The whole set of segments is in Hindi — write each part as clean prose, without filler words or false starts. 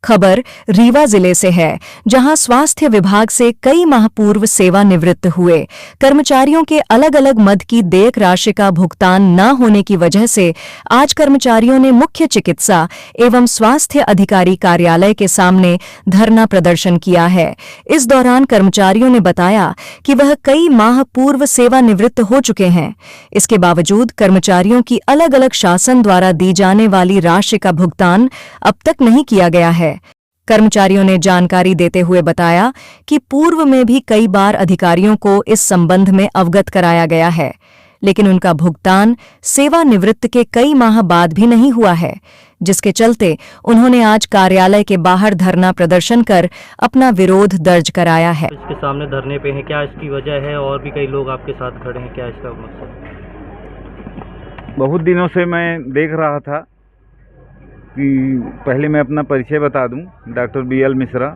खबर रीवा जिले से है, जहां स्वास्थ्य विभाग से कई माह पूर्व सेवानिवृत्त हुए कर्मचारियों के अलग अलग मद की देयक राशि का भुगतान न होने की वजह से आज कर्मचारियों ने मुख्य चिकित्सा एवं स्वास्थ्य अधिकारी कार्यालय के सामने धरना प्रदर्शन किया है। इस दौरान कर्मचारियों ने बताया कि वह कई माह पूर्व सेवानिवृत्त हो चुके हैं। इसके बावजूद कर्मचारियों की अलग अलग शासन द्वारा दी जाने वाली राशि का भुगतान अब तक नहीं किया गया है। कर्मचारियों ने जानकारी देते हुए बताया कि पूर्व में भी कई बार अधिकारियों को इस संबंध में अवगत कराया गया है, लेकिन उनका भुगतान सेवानिवृत्त के कई माह बाद भी नहीं हुआ है, जिसके चलते उन्होंने आज कार्यालय के बाहर धरना प्रदर्शन कर अपना विरोध दर्ज कराया है। इसके सामने धरने पे हैं, क्या इसकी वजह है? और भी कई लोग आपके साथ खड़े हैं, क्या इसका मकसद? बहुत दिनों से मैं देख रहा था कि पहले मैं अपना परिचय बता दूं, डॉक्टर BL मिश्रा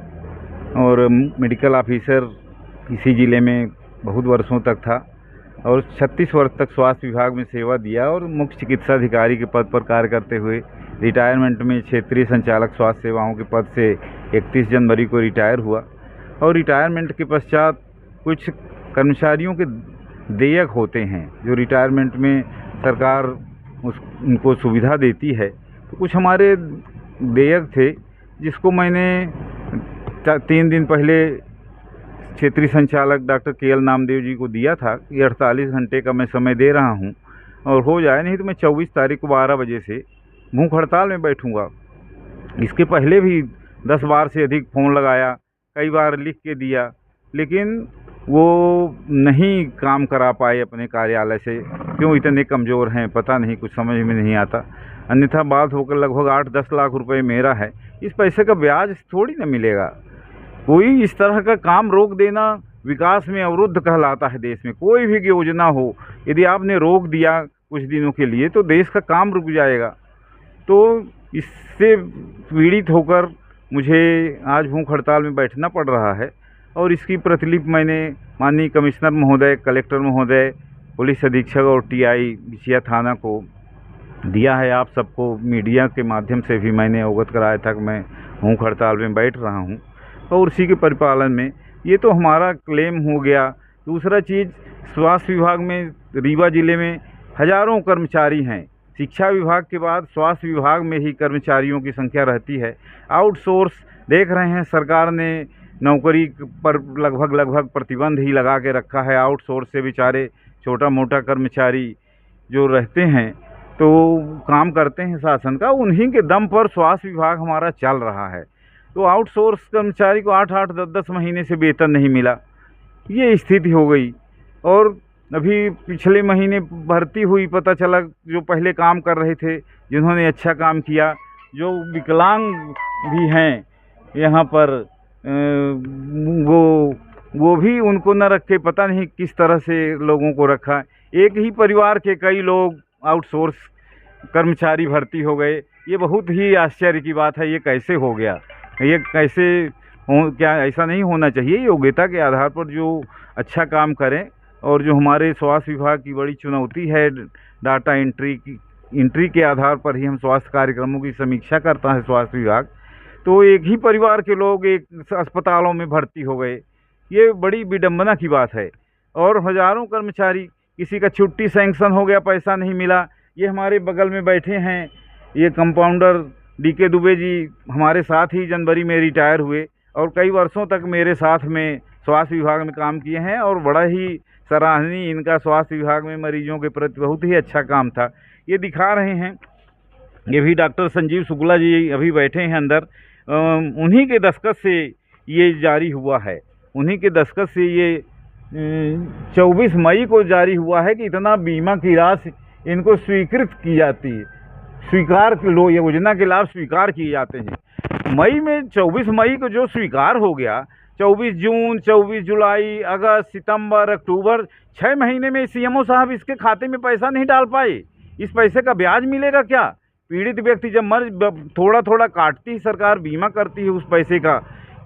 और मेडिकल ऑफिसर इसी ज़िले में बहुत वर्षों तक था और 36 वर्ष तक स्वास्थ्य विभाग में सेवा दिया और मुख्य चिकित्सा अधिकारी के पद पर कार्य करते हुए रिटायरमेंट में क्षेत्रीय संचालक स्वास्थ्य सेवाओं के पद से 31 जनवरी को रिटायर हुआ। और रिटायरमेंट के पश्चात कुछ कर्मचारियों के देयक होते हैं जो रिटायरमेंट में सरकार उनको सुविधा देती है, तो कुछ हमारे देयक थे जिसको मैंने 3 दिन पहले क्षेत्रीय संचालक डॉक्टर KL नामदेव जी को दिया था कि 48 घंटे का मैं समय दे रहा हूं और हो जाए, नहीं तो मैं 24 तारीख को 12 बजे से भूख हड़ताल में बैठूंगा। इसके पहले भी 10 बार से अधिक फ़ोन लगाया, कई बार लिख के दिया, लेकिन वो नहीं काम करा पाए अपने कार्यालय से। क्यों इतने कमज़ोर हैं पता नहीं, कुछ समझ में नहीं आता। अन्यथा बात होकर लगभग 8-10 लाख रुपए मेरा है, इस पैसे का ब्याज थोड़ी ना मिलेगा। कोई इस तरह का काम रोक देना विकास में अवरुद्ध कहलाता है। देश में कोई भी योजना हो, यदि आपने रोक दिया कुछ दिनों के लिए तो देश का काम रुक जाएगा। तो इससे पीड़ित होकर मुझे आज भूख हड़ताल में बैठना पड़ रहा है और इसकी प्रतिलिपि मैंने माननीय कमिश्नर महोदय, कलेक्टर महोदय, पुलिस अधीक्षक और TI बिछिया थाना को दिया है। आप सबको मीडिया के माध्यम से भी मैंने अवगत कराया था कि मैं भूख हड़ताल में बैठ रहा हूं और उसी के परिपालन में ये तो हमारा क्लेम हो गया। दूसरा चीज़, स्वास्थ्य विभाग में रीवा ज़िले में हज़ारों कर्मचारी हैं। शिक्षा विभाग के बाद स्वास्थ्य विभाग में ही कर्मचारियों की संख्या रहती है। आउटसोर्स देख रहे हैं, सरकार ने नौकरी पर लगभग प्रतिबंध ही लगा के रखा है। आउटसोर्स से बेचारे छोटा मोटा कर्मचारी जो रहते हैं तो काम करते हैं शासन का, उन्हीं के दम पर स्वास्थ्य विभाग हमारा चल रहा है। तो आउटसोर्स कर्मचारी को 8-8, 10-10 महीने से वेतन नहीं मिला, ये स्थिति हो गई। और अभी पिछले महीने भर्ती हुई, पता चला जो पहले काम कर रहे थे, जिन्होंने अच्छा काम किया, जो विकलांग भी हैं यहाँ पर, वो भी उनको न रखे, पता नहीं किस तरह से लोगों को रखा। एक ही परिवार के कई लोग आउटसोर्स कर्मचारी भर्ती हो गए। ये बहुत ही आश्चर्य की बात है। ये कैसे हो गया? ये कैसे हो? क्या ऐसा नहीं होना चाहिए? योग्यता के आधार पर जो अच्छा काम करें, और जो हमारे स्वास्थ्य विभाग की बड़ी चुनौती है डाटा एंट्री के आधार पर ही हम स्वास्थ्य कार्यक्रमों की समीक्षा करता है स्वास्थ्य विभाग। तो एक ही परिवार के लोग एक अस्पतालों में भर्ती हो गए, ये बड़ी विडंबना की बात है। और हज़ारों कर्मचारी, किसी का छुट्टी सैंक्शन हो गया, पैसा नहीं मिला। ये हमारे बगल में बैठे हैं, ये कंपाउंडर DK दुबे जी हमारे साथ ही जनवरी में रिटायर हुए और कई वर्षों तक मेरे साथ में स्वास्थ्य विभाग में काम किए हैं और बड़ा ही सराहनीय इनका स्वास्थ्य विभाग में मरीजों के प्रति बहुत ही अच्छा काम था। ये दिखा रहे हैं, ये भी डॉक्टर संजीव शुक्ला जी अभी बैठे हैं अंदर, उन्हीं के दस्तखत से ये जारी हुआ है। उन्हीं के दस्तखत से ये 24 मई को जारी हुआ है कि इतना बीमा की राशि इनको स्वीकृत की जाती है, योजना के लाभ स्वीकार किए जाते हैं। मई में 24 मई को जो स्वीकार हो गया, 24 जून, 24 जुलाई, अगस्त, सितंबर, अक्टूबर, 6 महीने में CMO साहब इसके खाते में पैसा नहीं डाल पाए। इस पैसे का ब्याज मिलेगा क्या? पीड़ित व्यक्ति जब थोड़ा थोड़ा काटती है सरकार, बीमा करती है उस पैसे का,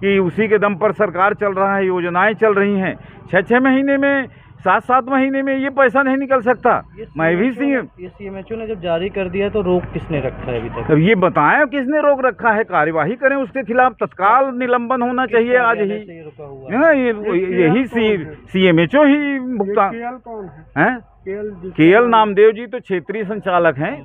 कि उसी के दम पर सरकार चल रहा है, योजनाएं चल रही हैं। 6-6 महीने में 7-7 महीने में ये पैसा नहीं निकल सकता। मैं भी सीएम, ये सीएमएचओ ने जब जारी कर दिया तो रोक किसने रखा है अभी तक? अब ये बताएं किसने रोक रखा है, कार्यवाही करें उसके खिलाफ, तत्काल निलंबन होना चाहिए आज ही, से ये रुका हुआ है ना। ये यही सीएमएचओ ही भुगतान है। केएल नामदेव जी तो क्षेत्रीय संचालक हैं,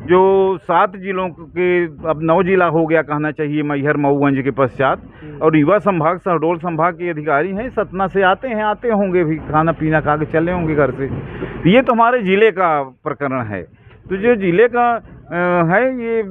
जो 7 जिलों के, अब 9 जिला हो गया कहना चाहिए, मैहर मऊगंज के पश्चात, और रीवा संभाग शहडोल संभाग के अधिकारी हैं। सतना से आते होंगे भी, खाना पीना खा के चले होंगे घर से। ये तो हमारे ज़िले का प्रकरण है। तो जो ज़िले का है, ये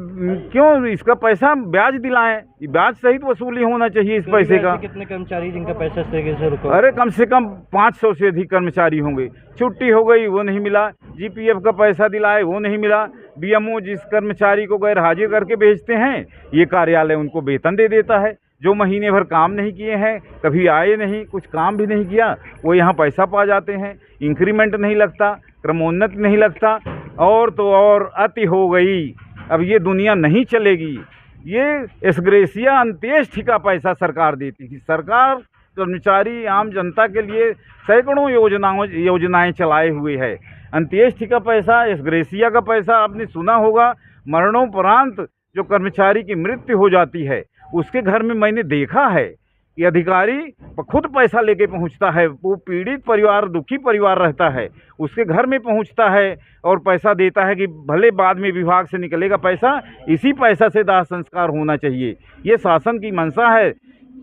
क्यों इसका पैसा ब्याज दिलाएं, ये ब्याज सहित वसूली होना चाहिए इस पैसे का। कितने कर्मचारी जिनका पैसा इस तरीके से रुका? अरे कम से कम 500 से अधिक कर्मचारी होंगे। छुट्टी हो गई वो नहीं मिला, जीपीएफ का पैसा दिलाए वो नहीं मिला, बीएमओ जिस कर्मचारी को गैर हाजिर करके भेजते हैं, ये कार्यालय उनको वेतन दे देता है। जो महीने भर काम नहीं किए हैं, कभी आए नहीं, कुछ काम भी नहीं किया, वो यहाँ पैसा पा जाते हैं। इंक्रीमेंट नहीं लगता, क्रमोन्नति नहीं लगता, और तो और अति हो गई। अब ये दुनिया नहीं चलेगी। ये एसग्रेसिया अंत्येष्टि का पैसा सरकार देती थी। सरकार कर्मचारी आम जनता के लिए सैकड़ों योजनाएं चलाए हुए है। अंत्येष्टि का पैसा, एसग्रेसिया का पैसा आपने सुना होगा। मरणोपरांत जो कर्मचारी की मृत्यु हो जाती है, उसके घर में मैंने देखा है कि अधिकारी खुद पैसा लेके पहुंचता है। वो पीड़ित परिवार, दुखी परिवार रहता है, उसके घर में पहुंचता है और पैसा देता है कि भले बाद में विभाग से निकलेगा पैसा, इसी पैसा से दाह संस्कार होना चाहिए। ये शासन की मंशा है।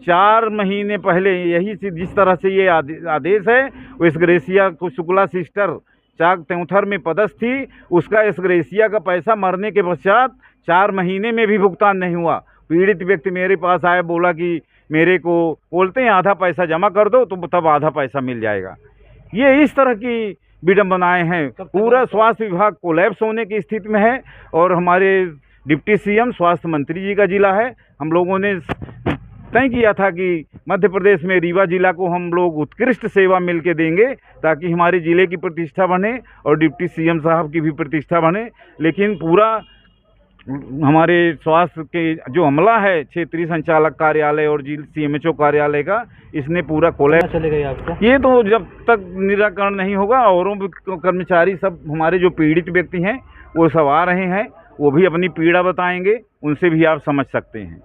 4 महीने पहले यही जिस तरह से ये आदेश है, वो एसग्रेसिया को शुक्ला सिस्टर चाक त्योंथर में पदस्थ थी, उसका एसग्रेसिया का पैसा मरने के पश्चात 4 महीने में भी भुगतान नहीं हुआ। पीड़ित व्यक्ति मेरे पास आया, बोला कि मेरे को बोलते हैं आधा पैसा जमा कर दो, तो तब आधा पैसा मिल जाएगा। ये इस तरह की विडंबनाएं हैं। पूरा स्वास्थ्य विभाग कोलैप्स होने की स्थिति में है, और हमारे डिप्टी सीएम स्वास्थ्य मंत्री जी का जिला है। हम लोगों ने तय किया था कि मध्य प्रदेश में रीवा जिला को हम लोग उत्कृष्ट सेवा मिल के देंगे, ताकि हमारे ज़िले की प्रतिष्ठा बने और डिप्टी सीएम साहब की भी प्रतिष्ठा बने। लेकिन पूरा हमारे स्वास्थ्य के जो अमला है, क्षेत्रीय संचालक कार्यालय और सीएमएचओ कार्यालय का, इसने पूरा कोलैप्स चलेगा आपका। ये तो जब तक निराकरण नहीं होगा, औरों भी कर्मचारी सब हमारे जो पीड़ित व्यक्ति हैं वो सब आ रहे हैं, वो भी अपनी पीड़ा बताएंगे, उनसे भी आप समझ सकते हैं।